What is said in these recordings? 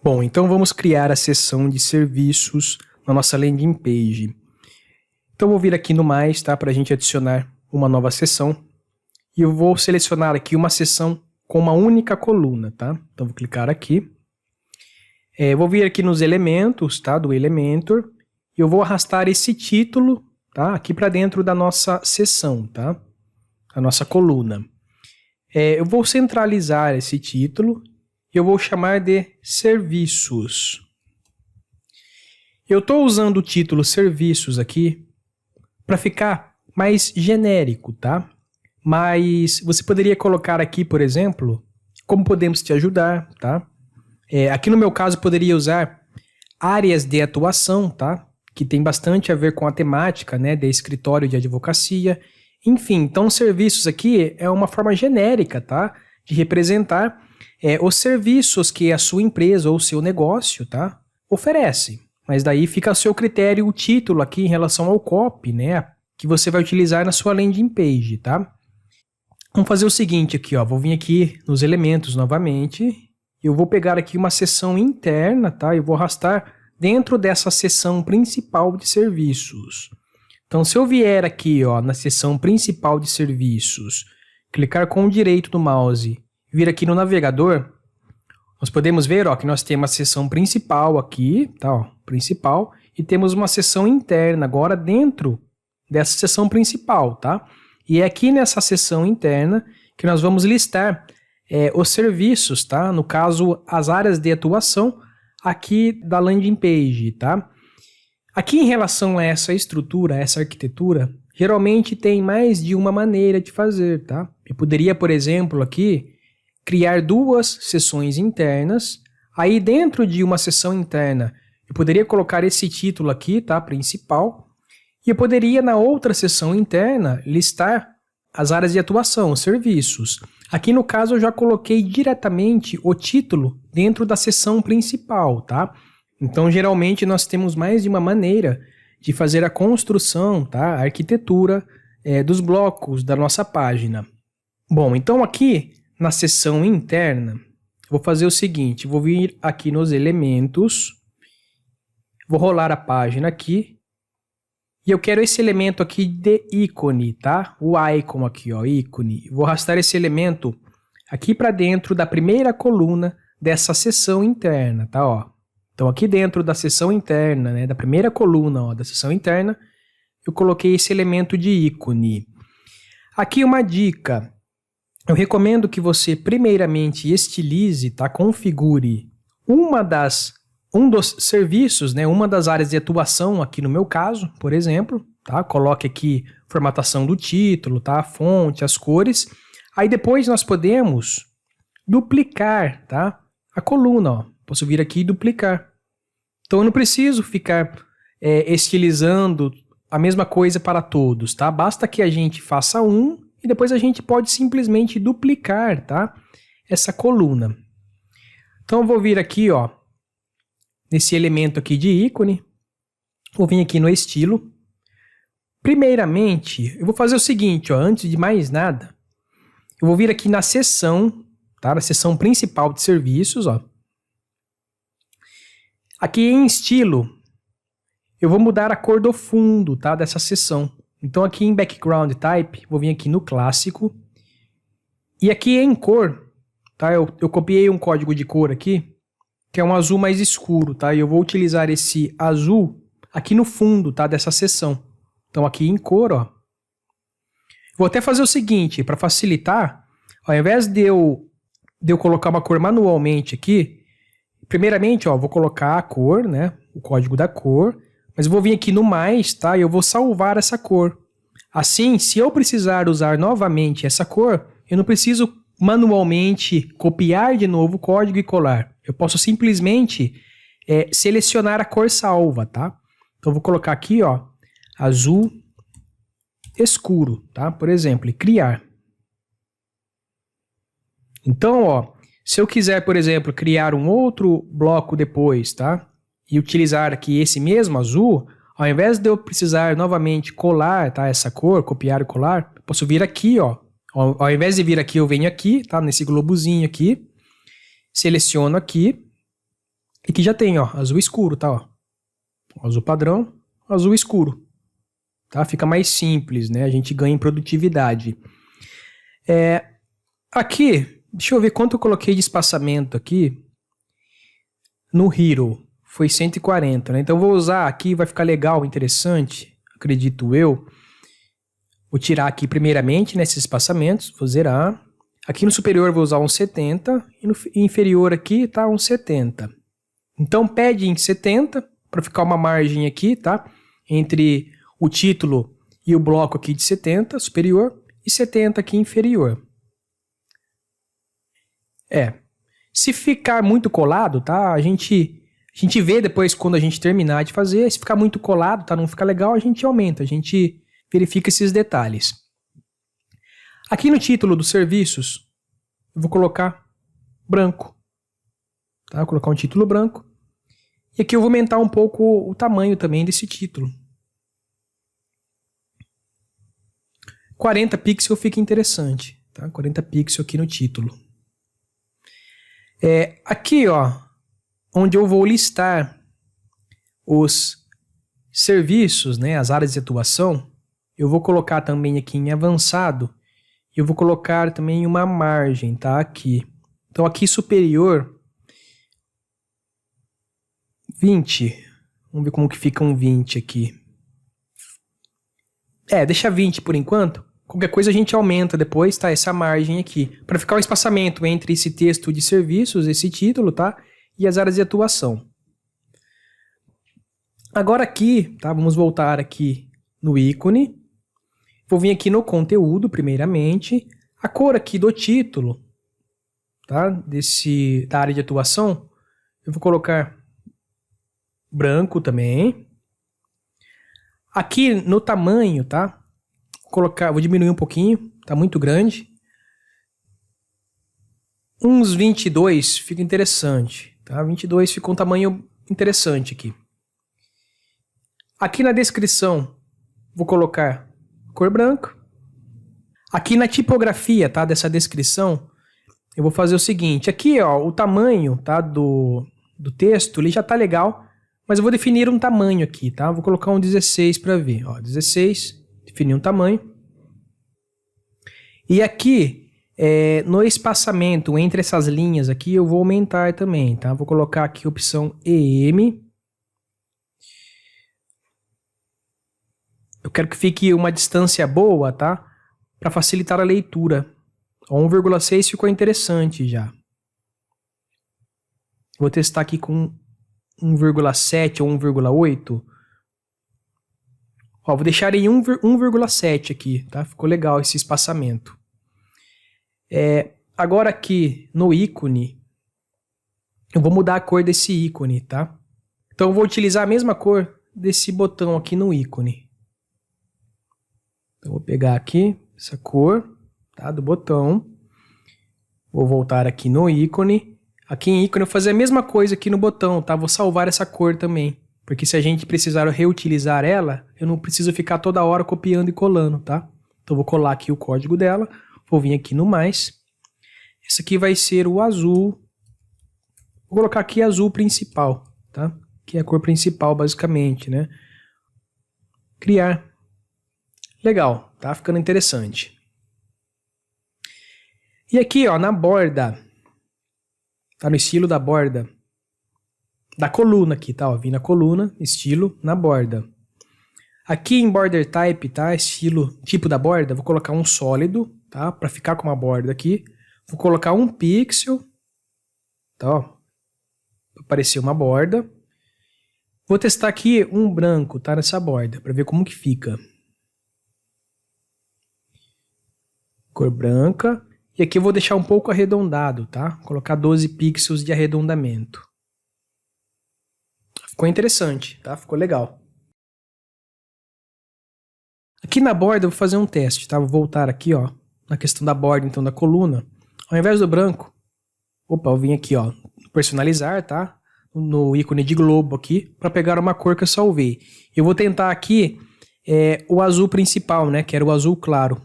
Bom, então vamos criar a seção de serviços na nossa landing page. Então vou vir aqui no mais, tá? Para a gente adicionar uma nova seção. E eu vou selecionar aqui uma seção com uma única coluna, tá? Então vou clicar aqui. Vou vir aqui nos elementos, tá? Do Elementor. E eu vou arrastar esse título, tá? Aqui para dentro da nossa seção, tá? A nossa coluna. Eu vou centralizar esse título e eu vou chamar de serviços. Eu estou usando o título serviços aqui para ficar mais genérico, tá? Mas você poderia colocar aqui, por exemplo, como podemos te ajudar, tá? Aqui no meu caso poderia usar áreas de atuação, tá? Que tem bastante a ver com a temática, né, de escritório de advocacia. Enfim, então serviços aqui é uma forma genérica, tá? De representar os serviços que a sua empresa ou o seu negócio, tá? Oferece. Mas daí fica a seu critério o título aqui em relação ao copy, né? Que você vai utilizar na sua landing page, tá? Vamos fazer o seguinte aqui, ó. Vou vir aqui nos elementos novamente. Eu vou pegar aqui uma seção interna, tá? Eu vou arrastar dentro dessa seção principal de serviços. Então, se eu vier aqui, ó, na seção principal de serviços, clicar com o direito do mouse, vir aqui no navegador, nós podemos ver, ó, que nós temos a seção principal aqui, tá, ó, principal, e temos uma seção interna agora dentro dessa seção principal, tá? E é aqui nessa seção interna que nós vamos listar os serviços, tá? No caso, as áreas de atuação aqui da landing page, tá? Aqui em relação a essa estrutura, a essa arquitetura, geralmente tem mais de uma maneira de fazer, tá? Eu poderia, por exemplo, aqui criar duas seções internas. Aí dentro de uma seção interna, eu poderia colocar esse título aqui, tá? Principal. E eu poderia, na outra seção interna, listar as áreas de atuação, os serviços. Aqui no caso eu já coloquei diretamente o título dentro da seção principal, tá? Então geralmente nós temos mais de uma maneira de fazer a construção, tá? A arquitetura dos blocos da nossa página. Bom, então aqui na seção interna, vou fazer o seguinte, vou vir aqui nos elementos, vou rolar a página aqui, e eu quero esse elemento aqui de ícone, tá? O icon aqui, ó, ícone. Vou arrastar esse elemento aqui para dentro da primeira coluna dessa seção interna, tá? Ó. Então aqui dentro da seção interna, né, da primeira coluna, ó, da seção interna, eu coloquei esse elemento de ícone. Aqui uma dica. Eu recomendo que você primeiramente estilize, tá? Configure um dos serviços, né? Uma das áreas de atuação aqui no meu caso, por exemplo, tá? Coloque aqui formatação do título, tá? A fonte, as cores. Aí depois nós podemos duplicar, tá? A coluna, ó. Posso vir aqui e duplicar. Então eu não preciso ficar estilizando a mesma coisa para todos, tá? Basta que a gente faça um e depois a gente pode simplesmente duplicar, tá? Essa coluna. Então eu vou vir aqui, ó, nesse elemento aqui de ícone. Vou vir aqui no estilo. Primeiramente, eu vou fazer o seguinte, ó, antes de mais nada, eu vou vir aqui na seção, tá? Na seção principal de serviços, ó. Aqui em estilo, eu vou mudar a cor do fundo, tá? Dessa seção. Então aqui em Background Type, vou vir aqui no clássico. E aqui em cor, tá? Eu copiei um código de cor aqui, que é um azul mais escuro, tá? E eu vou utilizar esse azul aqui no fundo, tá? Dessa seção. Então aqui em cor, ó. Vou até fazer o seguinte, para facilitar, ao invés de eu colocar uma cor manualmente aqui, primeiramente, ó, vou colocar a cor, né? O código da cor. Mas eu vou vir aqui no mais, tá? E eu vou salvar essa cor. Assim, se eu precisar usar novamente essa cor, eu não preciso manualmente copiar de novo o código e colar. Eu posso simplesmente selecionar a cor salva, tá? Então eu vou colocar aqui, ó, azul escuro, tá? Por exemplo, e criar. Então, ó, se eu quiser, por exemplo, criar um outro bloco depois, tá? E utilizar aqui esse mesmo azul, ao invés de eu precisar novamente colar, tá, essa cor, copiar e colar, eu posso vir aqui, ó. Ao invés de vir aqui, eu venho aqui, tá, nesse globozinho aqui, seleciono aqui, Aqui já tem, ó, azul escuro, tá, ó. Azul padrão, azul escuro. Tá? Fica mais simples, né? A gente ganha em produtividade. Aqui, deixa eu ver quanto eu coloquei de espaçamento aqui no Hero. Foi 140, né? Então eu vou usar aqui, vai ficar legal, interessante, acredito eu. Vou tirar aqui primeiramente nesses espaçamentos, vou zerar. Aqui no superior eu vou usar uns 70 e no inferior aqui tá uns 70. Então pede em 70 para ficar uma margem aqui, tá? Entre o título e o bloco aqui de 70 superior e 70 aqui inferior. Se ficar muito colado, tá? A gente vê depois quando a gente terminar de fazer. Se ficar muito colado, tá? Não fica legal, a gente aumenta, a gente verifica esses detalhes. Aqui no título dos serviços, eu vou colocar branco. Tá? Vou colocar um título branco. E aqui eu vou aumentar um pouco o tamanho também desse título. 40 pixels fica interessante. Tá? 40 pixels aqui no título. Aqui, ó, onde eu vou listar os serviços, né, as áreas de atuação, eu vou colocar também aqui em avançado. Eu vou colocar também uma margem, tá? Aqui. Então aqui superior, 20. Vamos ver como que fica um 20 aqui. Deixa 20 por enquanto. Qualquer coisa a gente aumenta depois, tá? Essa margem aqui. Para ficar o espaçamento entre esse texto de serviços, esse título, tá? E as áreas de atuação. Agora aqui, tá? Vamos voltar aqui no ícone. Vou vir aqui no conteúdo, primeiramente. A cor aqui do título, tá? Da área de atuação, eu vou colocar branco também. Aqui no tamanho, tá? Vou diminuir um pouquinho, tá muito grande. Uns 22 fica interessante, tá? 22 fica um tamanho interessante aqui. Aqui na descrição, vou colocar cor branca. Aqui na tipografia, tá, dessa descrição, eu vou fazer o seguinte. Aqui, ó, o tamanho, tá, do texto, ele já tá legal, mas eu vou definir um tamanho aqui, tá? Vou colocar um 16 para ver, ó, 16, definir um tamanho. E aqui, no espaçamento entre essas linhas aqui, eu vou aumentar também, tá? Vou colocar aqui a opção EM. Eu quero que fique uma distância boa, tá? Para facilitar a leitura. 1,6 ficou interessante já. Vou testar aqui com 1,7 ou 1,8. Ó, vou deixar em 1,7 aqui, tá? Ficou legal esse espaçamento. Agora aqui no ícone, eu vou mudar a cor desse ícone, tá? Então eu vou utilizar a mesma cor desse botão aqui no ícone. Então, vou pegar aqui essa cor, tá, do botão. Vou voltar aqui no ícone. Aqui em ícone eu vou fazer a mesma coisa aqui no botão, tá? Vou salvar essa cor também. Porque se a gente precisar reutilizar ela, eu não preciso ficar toda hora copiando e colando, tá? Então vou colar aqui o código dela. Vou vir aqui no mais. Esse aqui vai ser o azul. Vou colocar aqui azul principal, tá? Que é a cor principal, basicamente, né? Criar. Legal, tá ficando interessante. E aqui, ó, na borda, tá no estilo da borda, da coluna aqui, tá? Ó, vim na coluna, estilo, na borda. Aqui em border type, tá? Estilo, tipo da borda, vou colocar um sólido, tá? Para ficar com uma borda aqui. Vou colocar um pixel, tá? Ó, pra aparecer uma borda. Vou testar aqui um branco, tá? Nessa borda, para ver como que fica. Cor branca. E aqui eu vou deixar um pouco arredondado, tá? Vou colocar 12 pixels de arredondamento. Ficou interessante, tá? Ficou legal. Aqui na borda eu vou fazer um teste, tá? Vou voltar aqui, ó, na questão da borda, então, da coluna. Ao invés do branco, opa, eu vim aqui, ó, personalizar, tá? No ícone de globo aqui, para pegar uma cor que eu salvei. Eu vou tentar aqui o azul principal, né? Que era o azul claro.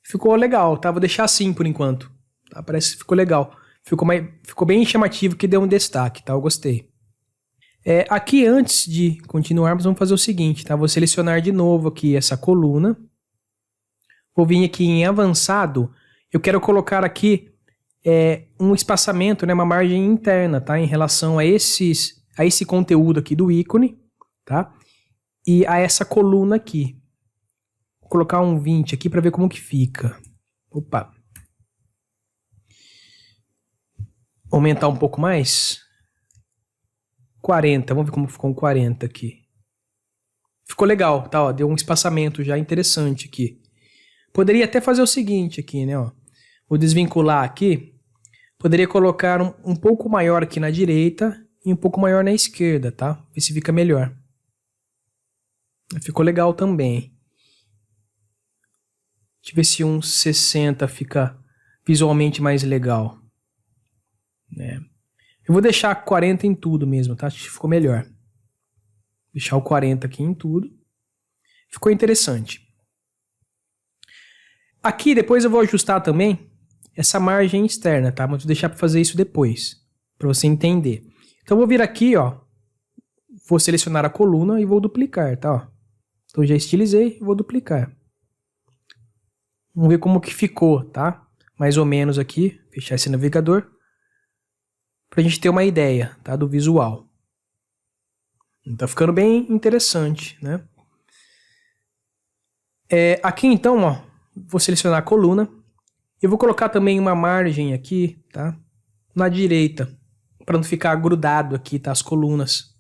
Ficou legal, tá? Vou deixar assim por enquanto. Tá? Parece que ficou legal. ficou bem chamativo, que deu um destaque, tá? Eu gostei. Aqui, antes de continuarmos, vamos fazer o seguinte, tá? Vou selecionar de novo aqui essa coluna. Vou vir aqui em avançado. Eu quero colocar aqui um espaçamento, né? Uma margem interna, tá? Em relação a esse conteúdo aqui do ícone, tá? E a essa coluna aqui. Vou colocar um 20 aqui para ver como que fica. Opa. Aumentar um pouco mais. 40, vamos ver como ficou um 40 aqui. Ficou legal, tá? Ó, deu um espaçamento já interessante aqui. Poderia até fazer o seguinte aqui, né? Ó. Vou desvincular aqui. Poderia colocar um pouco maior aqui na direita e um pouco maior na esquerda, tá? Ver se fica melhor. Ficou legal também. Deixa eu ver se um 60 fica visualmente mais legal. Eu vou deixar 40 em tudo mesmo, tá? Acho que ficou melhor. Deixar o 40 aqui em tudo. Ficou interessante. Aqui depois eu vou ajustar também essa margem externa, tá? Mas vou deixar para fazer isso depois, para você entender. Então eu vou vir aqui, ó. Vou selecionar a coluna e vou duplicar, tá? Ó. Então já estilizei e vou duplicar. Vamos ver como que ficou, tá? Mais ou menos aqui. Fechar esse navegador. Pra gente ter uma ideia, tá? Do visual. Tá ficando bem interessante, né? Aqui então, ó. Vou selecionar a coluna. Eu vou colocar também uma margem aqui, tá? Na direita. Pra não ficar grudado aqui, tá? As colunas.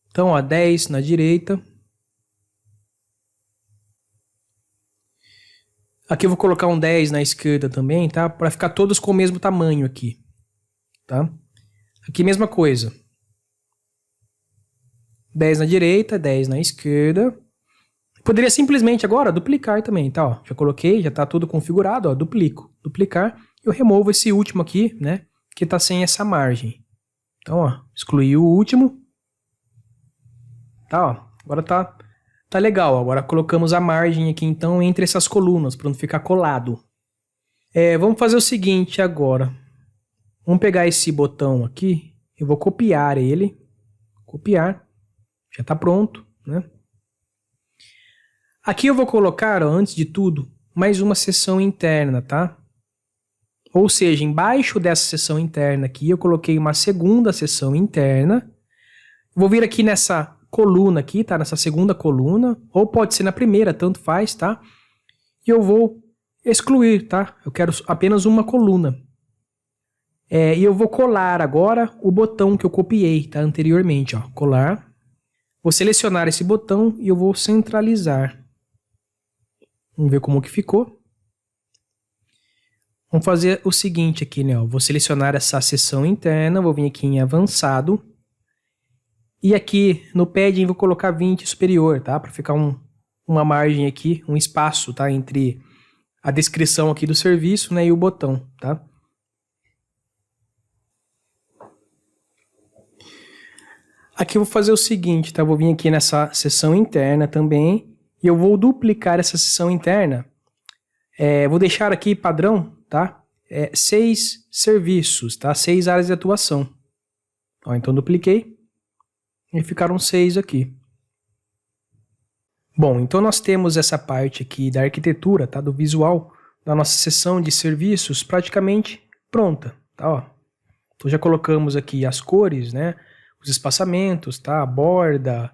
Então, ó. 10 na direita. Aqui eu vou colocar um 10 na esquerda também, tá? Pra ficar todos com o mesmo tamanho aqui. Tá? Aqui mesma coisa. 10 na direita, 10 na esquerda. Poderia simplesmente agora duplicar também, tá? Ó, já coloquei, já tá tudo configurado, ó, duplicar. Eu removo esse último aqui, né? Que tá sem essa margem. Então, ó, excluí o último. Tá, ó, agora tá legal. Agora colocamos a margem aqui então entre essas colunas, para não ficar colado. Vamos fazer o seguinte agora. Vamos pegar esse botão aqui, eu vou copiar ele. Copiar. Já está pronto, né? Aqui eu vou colocar, ó, antes de tudo, mais uma seção interna, tá? Ou seja, embaixo dessa seção interna aqui, eu coloquei uma segunda seção interna. Vou vir aqui nessa coluna aqui, tá? Nessa segunda coluna, ou pode ser na primeira, tanto faz, tá? E eu vou excluir, tá? Eu quero apenas uma coluna. E eu vou colar agora o botão que eu copiei, tá? Anteriormente, ó. Colar. Vou selecionar esse botão e eu vou centralizar. Vamos ver como que ficou. Vamos fazer o seguinte aqui, né? Ó. Vou selecionar essa seção interna, vou vir aqui em avançado. E aqui no padding vou colocar 20 superior, tá? Para ficar uma margem aqui, um espaço, tá? Entre a descrição aqui do serviço, né? E o botão, tá? Aqui eu vou fazer o seguinte, tá? Eu vou vir aqui nessa seção interna também e eu vou duplicar essa seção interna. Vou deixar aqui padrão, tá? 6 serviços, tá? 6 áreas de atuação. Ó, então dupliquei e ficaram 6 aqui. Bom, então nós temos essa parte aqui da arquitetura, tá? Do visual da nossa seção de serviços praticamente pronta, tá? Ó. Então já colocamos aqui as cores, né? Os espaçamentos, tá? A borda,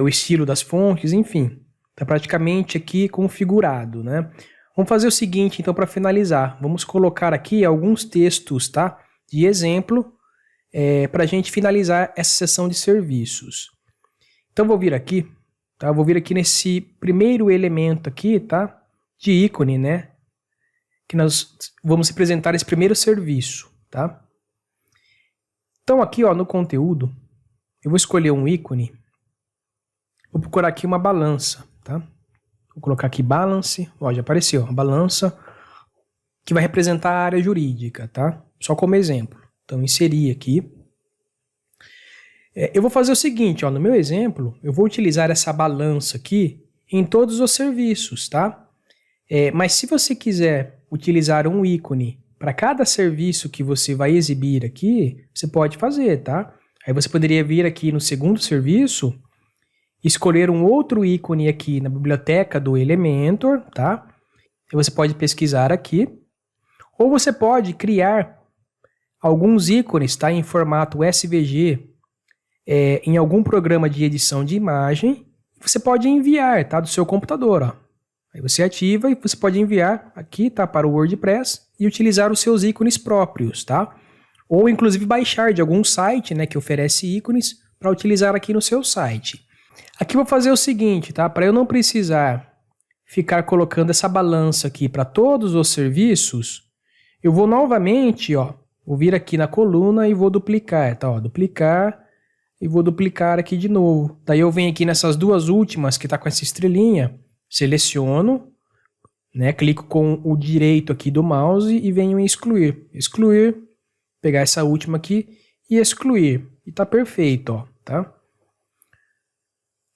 o estilo das fontes, enfim. Tá praticamente aqui configurado, né? Vamos fazer o seguinte, então, para finalizar. Vamos colocar aqui alguns textos, tá? De exemplo, para a gente finalizar essa seção de serviços. Então, vou vir aqui, tá? Vou vir aqui nesse primeiro elemento aqui, tá? De ícone, né? Que nós vamos representar esse primeiro serviço, tá? Então aqui, ó, no conteúdo, eu vou escolher um ícone. Vou procurar aqui uma balança, tá? Vou colocar aqui balance, ó, já apareceu, a balança que vai representar a área jurídica, tá? Só como exemplo. Então inserir aqui. Eu vou fazer o seguinte, ó, no meu exemplo, eu vou utilizar essa balança aqui em todos os serviços, tá? Mas se você quiser utilizar um ícone para cada serviço que você vai exibir aqui, você pode fazer, tá? Aí você poderia vir aqui no segundo serviço, escolher um outro ícone aqui na biblioteca do Elementor, tá? Aí você pode pesquisar aqui. Ou você pode criar alguns ícones, tá? Em formato SVG, em algum programa de edição de imagem. Você pode enviar, tá? Do seu computador, ó. Aí você ativa e você pode enviar aqui, tá? Para o WordPress e utilizar os seus ícones próprios, tá? Ou inclusive baixar de algum site, né? Que oferece ícones para utilizar aqui no seu site. Aqui eu vou fazer o seguinte, tá? Para eu não precisar ficar colocando essa balança aqui para todos os serviços, eu vou novamente, ó, vou vir aqui na coluna e vou duplicar, tá? Ó, duplicar e vou duplicar aqui de novo. Daí eu venho aqui nessas duas últimas que tá com essa estrelinha, seleciono, né? Clico com o direito aqui do mouse e venho em excluir. Excluir, pegar essa última aqui e excluir. E tá perfeito, ó, tá?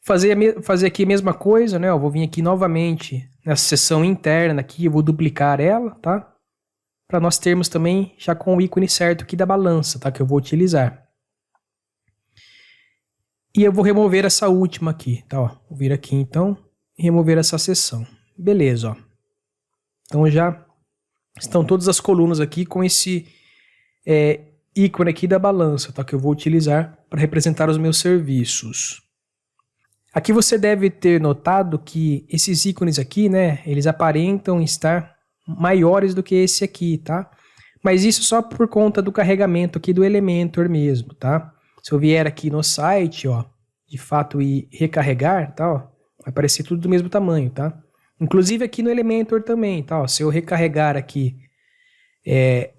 Fazer aqui a mesma coisa, né? Eu vou vir aqui novamente nessa seção interna aqui, eu vou duplicar ela, tá? Para nós termos também já com o ícone certo aqui da balança, tá? Que eu vou utilizar. E eu vou remover essa última aqui, tá? Ó, vou vir aqui então e remover essa seção. Beleza, ó. Então já estão todas as colunas aqui com esse ícone aqui da balança, tá? Que eu vou utilizar para representar os meus serviços. Aqui você deve ter notado que esses ícones aqui, né, eles aparentam estar maiores do que esse aqui, tá? Mas isso só por conta do carregamento aqui do Elementor mesmo, tá? Se eu vier aqui no site, ó, de fato e recarregar, tá, ó, vai aparecer tudo do mesmo tamanho, tá? Inclusive aqui no Elementor também, tá? Ó, se eu recarregar aqui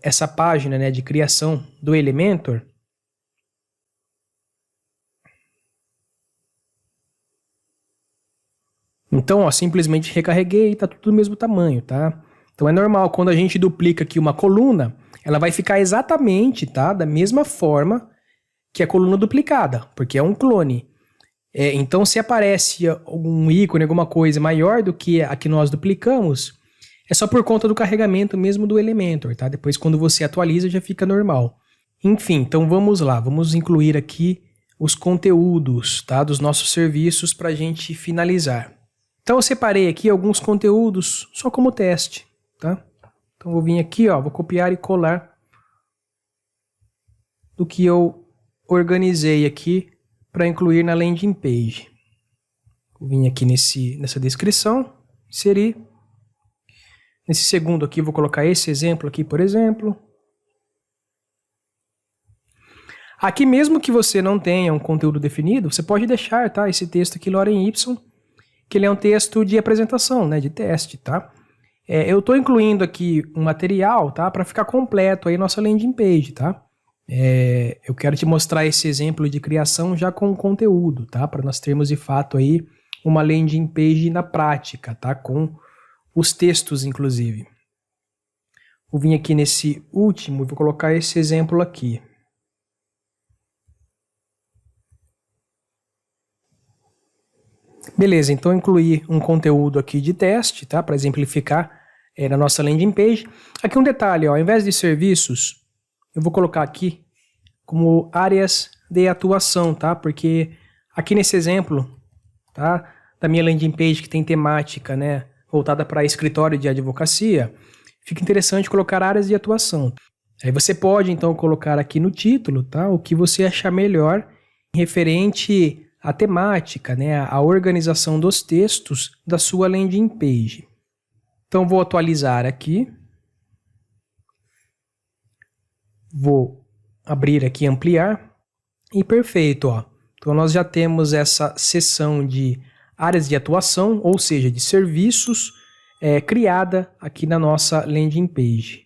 essa página, né, de criação do Elementor, então, ó, simplesmente recarreguei e tá tudo do mesmo tamanho, tá? Então é normal, quando a gente duplica aqui uma coluna, ela vai ficar exatamente, tá? Da mesma forma que a coluna duplicada, porque é um clone. Então, se aparece algum ícone, alguma coisa maior do que a que nós duplicamos, é só por conta do carregamento mesmo do Elementor, tá? Depois, quando você atualiza, já fica normal. Enfim, então vamos lá, vamos incluir aqui os conteúdos, tá? Dos nossos serviços para a gente finalizar. Então eu separei aqui alguns conteúdos só como teste, tá? Então eu vou vir aqui, ó, vou copiar e colar do que eu organizei aqui para incluir na landing page. Vou vir aqui nessa descrição, inserir. Nesse segundo aqui vou colocar esse exemplo aqui, por exemplo. Aqui mesmo que você não tenha um conteúdo definido, você pode deixar, tá, esse texto aqui lorem ipsum, que ele é um texto de apresentação, né, de teste, tá? Eu estou incluindo aqui um material, tá, para ficar completo aí nossa landing page, tá? Eu quero te mostrar esse exemplo de criação já com conteúdo, tá? Para nós termos de fato aí uma landing page na prática, tá? Com os textos, inclusive. Vou vir aqui nesse último e vou colocar esse exemplo aqui. Beleza, então eu incluí um conteúdo aqui de teste, tá? Para exemplificar na nossa landing page. Aqui um detalhe, ó, ao invés de serviços, eu vou colocar aqui como áreas de atuação, tá? Porque aqui nesse exemplo, tá? Da minha landing page que tem temática, né? Voltada para escritório de advocacia, fica interessante colocar áreas de atuação. Aí você pode, então, colocar aqui no título, tá? O que você achar melhor referente à temática, né? A organização dos textos da sua landing page. Então, vou atualizar aqui. Vou abrir aqui, ampliar. E perfeito, ó. Então, nós já temos essa seção de áreas de atuação, ou seja, de serviços, criada aqui na nossa landing page.